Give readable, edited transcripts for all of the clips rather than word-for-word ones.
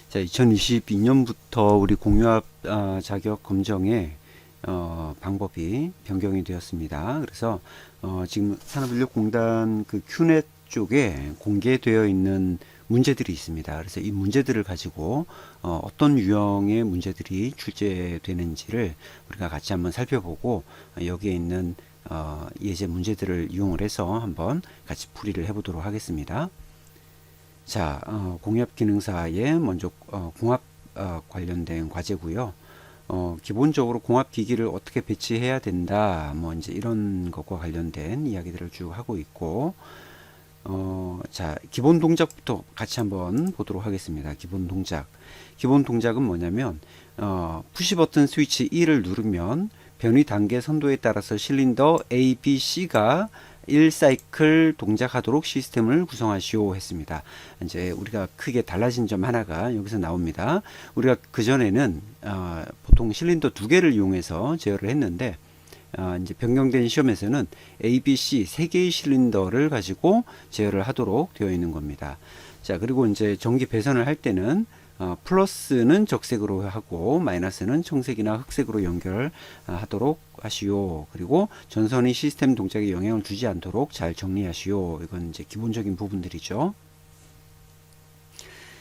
자, 2022년부터 우리 공유압 자격 검정의 방법이 변경이 되었습니다. 그래서 지금 산업인력공단 그 큐넷 쪽에 공개되어 있는 문제들이 있습니다. 그래서 이 문제들을 가지고 어떤 유형의 문제들이 출제되는지를 우리가 같이 한번 살펴보고 여기에 있는 예제 문제들을 이용을 해서 한번 같이 풀이를 해보도록 하겠습니다. 자, 공합 기능사의 먼저 공합 관련된 과제고요. 기본적으로 공합 기기를 어떻게 배치해야 된다, 뭐 이제 이런 것과 관련된 이야기들을 쭉 하고 있고, 자, 기본 동작부터 같이 한번 보도록 하겠습니다. 기본 동작. 기본 동작은 뭐냐면, 푸시 버튼 스위치 2를 누르면 변위 단계 선도에 따라서 실린더 A, B, C가 1사이클 동작하도록 시스템을 구성하시오 했습니다. 이제 우리가 크게 달라진 점 하나가 여기서 나옵니다. 우리가 그전에는 보통 실린더 2개를 이용해서 제어를 했는데 이제 변경된 시험에서는 A, B, C 3개의 실린더를 가지고 제어를 하도록 되어 있는 겁니다. 자, 그리고 이제 전기 배선을 할 때는 플러스는 적색으로 하고 마이너스는 청색이나 흑색으로 연결하도록 하시오. 그리고 전선이 시스템 동작에 영향을 주지 않도록 잘 정리하시오. 이건 이제 기본적인 부분들이죠.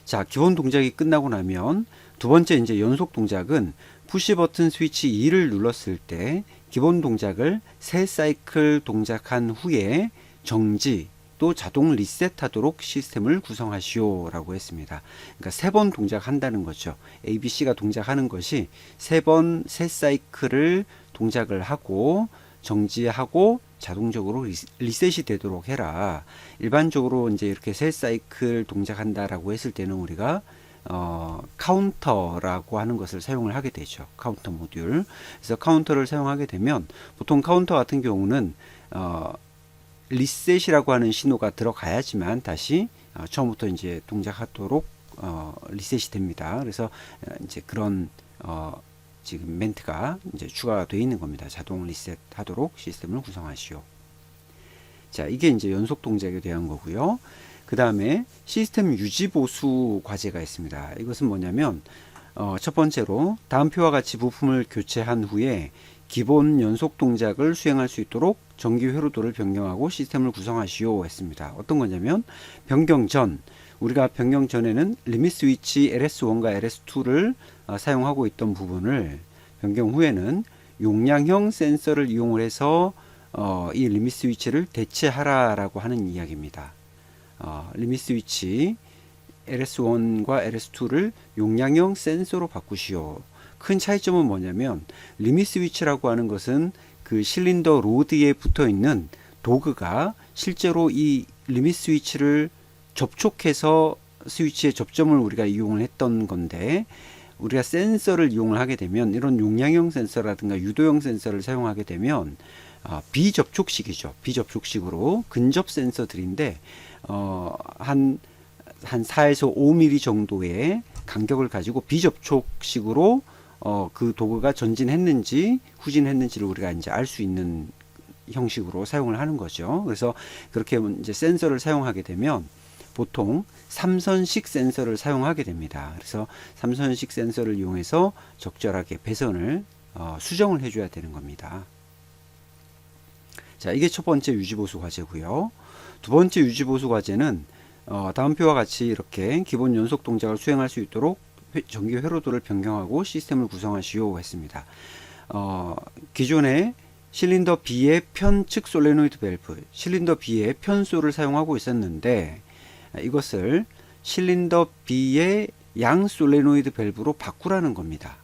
자, 기본 동작이 끝나고 나면 두 번째 이제 연속 동작은 푸시 버튼 스위치 2를 눌렀을 때 기본 동작을 3사이클 동작한 후에 정지 또 자동 리셋하도록 시스템을 구성하시오 라고 했습니다. 그러니까 3번 동작한다는 거죠. ABC가 동작하는 것이 3번 3사이클을 동작을 하고 정지하고 자동적으로 리셋이 되도록 해라. 일반적으로 이제 이렇게 3사이클 동작한다라고 했을 때는 우리가 카운터라고 하는 것을 사용을 하게 되죠. 카운터 모듈. 그래서 카운터를 사용하게 되면 보통 카운터 같은 경우는 리셋이라고 하는 신호가 들어가야지만 다시 처음부터 이제 동작하도록 리셋이 됩니다. 그래서 이제 그런 지금 멘트가 이제 추가가 되어 있는 겁니다. 자동 리셋하도록 시스템을 구성하시오. 자, 이게 이제 연속 동작에 대한 거고요. 그 다음에 시스템 유지 보수 과제가 있습니다. 이것은 뭐냐면 첫 번째로 다음 표와 같이 부품을 교체한 후에 기본 연속 동작을 수행할 수 있도록 전기 회로도를 변경하고 시스템을 구성하시오 했습니다. 어떤 거냐면 변경 전, 우리가 변경 전에는 리밋 스위치 LS1과 LS2를 사용하고 있던 부분을 변경 후에는 용량형 센서를 이용을 해서 이 리밋 스위치를 대체하라라고 하는 이야기입니다. 리밋 스위치 LS1과 LS2를 용량형 센서로 바꾸시오. 큰 차이점은 뭐냐면 리밋 스위치라고 하는 것은 그 실린더 로드에 붙어 있는 도그가 실제로 이 리밋 스위치를 접촉해서 스위치의 접점을 우리가 이용을 했던 건데, 우리가 센서를 이용을 하게 되면 이런 용량형 센서라든가 유도형 센서를 사용하게 되면 비접촉식이죠. 비접촉식으로 근접 센서들인데 한 4에서 5mm 정도의 간격을 가지고 비접촉식으로 그 도구가 전진했는지 후진했는지를 우리가 이제 알 수 있는 형식으로 사용을 하는 거죠. 그래서 그렇게 이제 센서를 사용하게 되면 보통 3선식 센서를 사용하게 됩니다. 그래서 3선식 센서를 이용해서 적절하게 배선을 수정을 해줘야 되는 겁니다. 자, 이게 첫 번째 유지보수 과제고요. 두 번째 유지보수 과제는 다음 표와 같이 이렇게 기본 연속 동작을 수행할 수 있도록 전기 회로도를 변경하고 시스템을 구성하시오 했습니다. 기존에 실린더 B의 편측 솔레노이드 밸브, 실린더 B의 편소를 사용하고 있었는데 이것을 실린더 B의 양 솔레노이드 밸브로 바꾸라는 겁니다.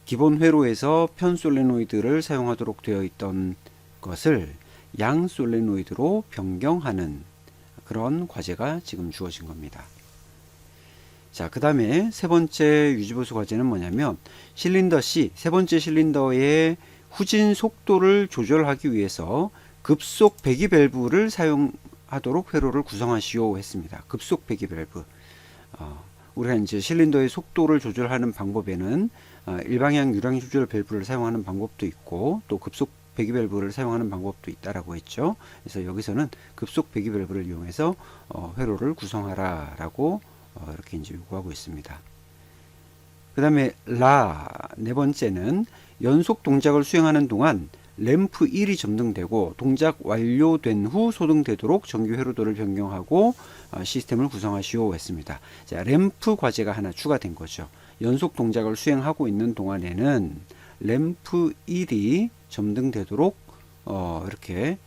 기본 회로에서 편 솔레노이드를 사용하도록 되어 있던 것을 양 솔레노이드로 변경하는 그런 과제가 지금 주어진 겁니다. 자, 그 다음에 세 번째 유지보수 과제는 뭐냐면 실린더 C, 세 번째 실린더의 후진 속도를 조절하기 위해서 급속 배기 밸브를 사용하도록 회로를 구성하시오 했습니다. 급속 배기 밸브. 우리가 이제 실린더의 속도를 조절하는 방법에는 일방향 유량 조절 밸브를 사용하는 방법도 있고 또 급속 배기 밸브를 사용하는 방법도 있다라고 했죠. 그래서 여기서는 급속 배기 밸브를 이용해서 회로를 구성하라라고 이렇게 이제 요구하고 있습니다. 그 다음에 라, 네 번째는 연속 동작을 수행하는 동안 램프 1이 점등되고 동작 완료된 후 소등되도록 정규 회로도를 변경하고 시스템을 구성하시오 했습니다. 자, 램프 과제가 하나 추가된 거죠. 연속 동작을 수행하고 있는 동안에는 램프 1이 점등되도록 이렇게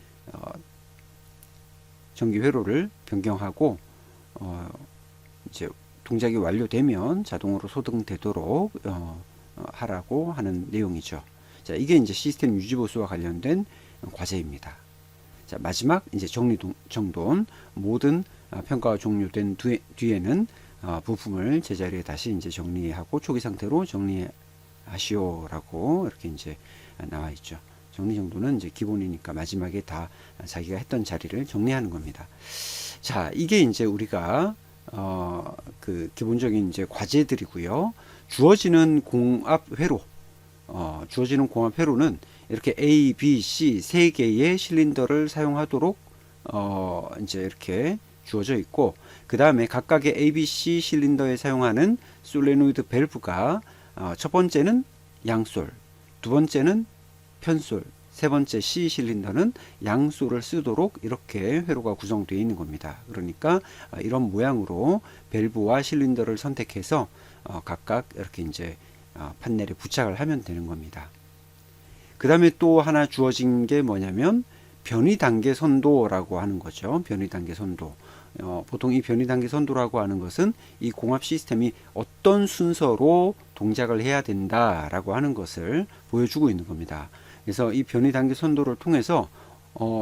정규 회로를 변경하고 이제 동작이 완료되면 자동으로 소등되도록 하라고 하는 내용이죠. 자, 이게 이제 시스템 유지보수와 관련된 과제입니다. 자, 마지막 이제 정돈 모든 평가가 종료된 뒤에는 부품을 제자리에 다시 이제 정리하고 초기 상태로 정리하시오라고 이렇게 이제 나와 있죠. 정리 정도는 이제 기본이니까 마지막에 다 자기가 했던 자리를 정리하는 겁니다. 자, 이게 이제 우리가 그 기본적인 이제 과제들이고요. 주어지는 공압 회로, 주어지는 공압 회로는 이렇게 A, B, C 세 개의 실린더를 사용하도록 이제 이렇게 주어져 있고, 그 다음에 각각의 A, B, C 실린더에 사용하는 솔레노이드 밸브가 첫 번째는 양솔, 두 번째는 편솔, 세 번째 C 실린더는 양솔을 쓰도록 이렇게 회로가 구성되어 있는 겁니다. 그러니까 이런 모양으로 밸브와 실린더를 선택해서 각각 이렇게 이제 판넬에 부착을 하면 되는 겁니다. 그 다음에 또 하나 주어진 게 뭐냐면 변이 단계 선도라고 하는 거죠. 변이 단계 선도. 보통 이 변이 단계 선도라고 하는 것은 이 공합 시스템이 어떤 순서로 동작을 해야 된다라고 하는 것을 보여주고 있는 겁니다. 그래서 이 변이 단계 선도를 통해서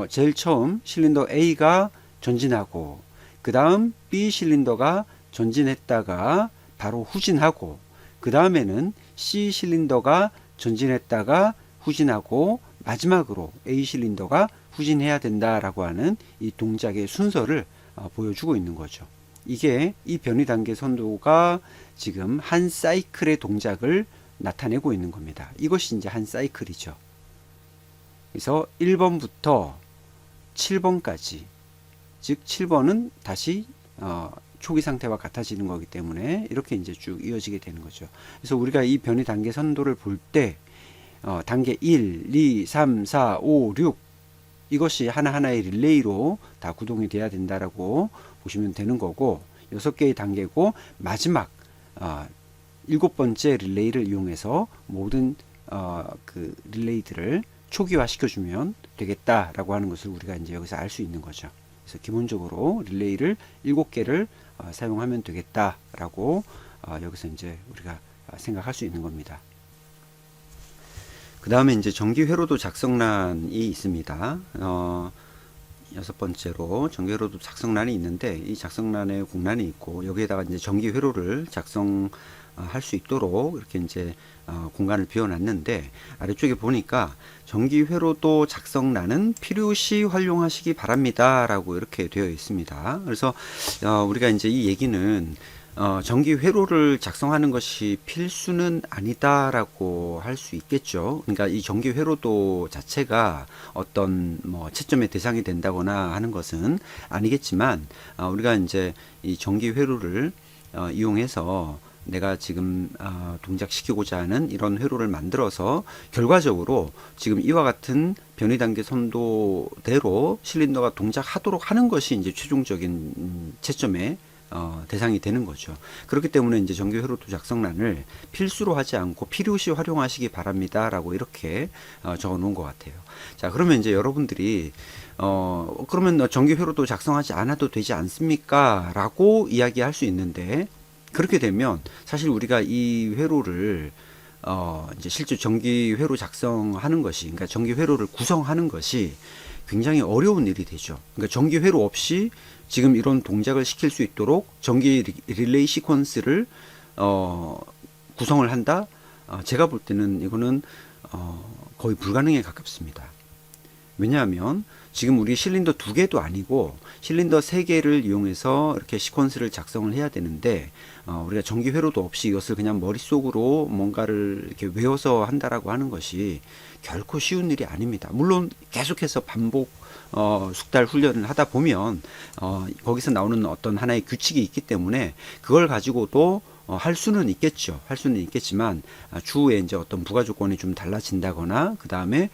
제일 처음 실린더 A가 전진하고, 그 다음 B 실린더가 전진했다가 바로 후진하고, 그 다음에는 C 실린더가 전진했다가 후진하고, 마지막으로 A 실린더가 후진해야 된다라고 하는 이 동작의 순서를 보여주고 있는 거죠. 이게 이 변이 단계 선도가 지금 한 사이클의 동작을 나타내고 있는 겁니다. 이것이 이제 한 사이클이죠. 그래서 1번부터 7번까지, 즉 7번은 다시 초기 상태와 같아지는 거기 때문에 이렇게 이제 쭉 이어지게 되는 거죠. 그래서 우리가 이 변이 단계 선도를 볼 때 단계 1, 2, 3, 4, 5, 6 이것이 하나하나의 릴레이로 다 구동이 돼야 된다라고 보시면 되는 거고, 6개의 단계고 마지막 7번째 릴레이를 이용해서 모든 그 릴레이들을 초기화 시켜주면 되겠다라고 하는 것을 우리가 이제 여기서 알 수 있는 거죠. 그래서 기본적으로 릴레이를 7개를 사용하면 되겠다라고 여기서 이제 우리가 생각할 수 있는 겁니다. 그 다음에 이제 정기 회로도 작성란이 있습니다. 6번째로 정기 회로도 작성란이 있는데, 이 작성란에 공란이 있고 여기에다가 이제 정기 회로를 작성할 수 있도록 이렇게 이제 공간을 비워놨는데, 아래쪽에 보니까 정기 회로도 작성란은 필요시 활용하시기 바랍니다 라고 이렇게 되어 있습니다. 그래서 우리가 이제 이 얘기는 정기 회로를 작성하는 것이 필수는 아니다라고 할 수 있겠죠. 그러니까 이 정기 회로도 자체가 어떤 뭐 채점의 대상이 된다거나 하는 것은 아니겠지만, 우리가 이제 이 정기 회로를 이용해서 내가 지금 동작시키고자 하는 이런 회로를 만들어서 결과적으로 지금 이와 같은 변이 단계 선도대로 실린더가 동작하도록 하는 것이 이제 최종적인 채점의 대상이 되는 거죠. 그렇기 때문에 이제 정기 회로도 작성란을 필수로 하지 않고 필요시 활용하시기 바랍니다 라고 이렇게 적어 놓은 것 같아요. 자, 그러면 이제 여러분들이 그러면 정기 회로도 작성하지 않아도 되지 않습니까 라고 이야기할 수 있는데, 그렇게 되면 사실 우리가 이 회로를 이제 실제 정기 회로 작성하는 것이, 그러니까 정기 회로를 구성하는 것이 굉장히 어려운 일이 되죠. 그러니까 정기 회로 없이 지금 이런 동작을 시킬 수 있도록 정기 릴레이 시퀀스를 구성을 한다? 제가 볼 때는 이거는 거의 불가능에 가깝습니다. 왜냐하면 지금 우리 실린더 2개도 아니고 실린더 3개를 이용해서 이렇게 시퀀스를 작성을 해야 되는데, 우리가 정기 회로도 없이 이것을 그냥 머릿속으로 뭔가를 이렇게 외워서 한다라고 하는 것이 결코 쉬운 일이 아닙니다. 물론 계속해서 반복 숙달 훈련을 하다 보면 거기서 나오는 어떤 하나의 규칙이 있기 때문에 그걸 가지고도 할 수는 있겠죠. 할 수는 있겠지만 추후에 이제 어떤 부가 조건이 좀 달라진다거나 그 다음에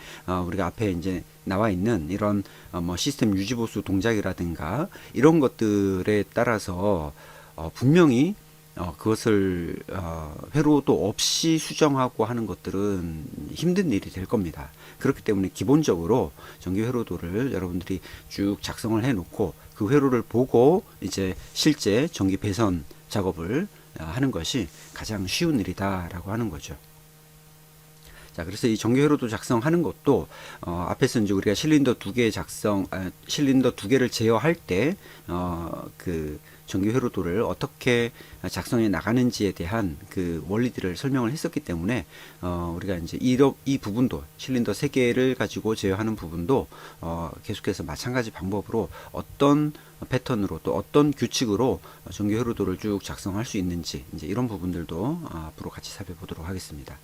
우리가 앞에 이제 나와 있는 이런 뭐 시스템 유지 보수 동작이라든가 이런 것들에 따라서 분명히 그것을 회로도 없이 수정하고 하는 것들은 힘든 일이 될 겁니다. 그렇기 때문에 기본적으로 정기 회로도를 여러분들이 쭉 작성을 해 놓고 그 회로를 보고 이제 실제 정기 배선 작업을 하는 것이 가장 쉬운 일이다라고 하는 거죠. 자, 그래서 이 정기 회로도 작성하는 것도 앞에서 이제 우리가 실린더 두 개 실린더 두 개를 제어할 때 그 정기 회로도를 어떻게 작성해 나가는지에 대한 그 원리들을 설명을 했었기 때문에 우리가 이제 이 부분도 실린더 세 개를 가지고 제어하는 부분도 계속해서 마찬가지 방법으로 어떤 패턴으로 또 어떤 규칙으로 정기 회로도를 쭉 작성할 수 있는지 이제 이런 부분들도 앞으로 같이 살펴보도록 하겠습니다.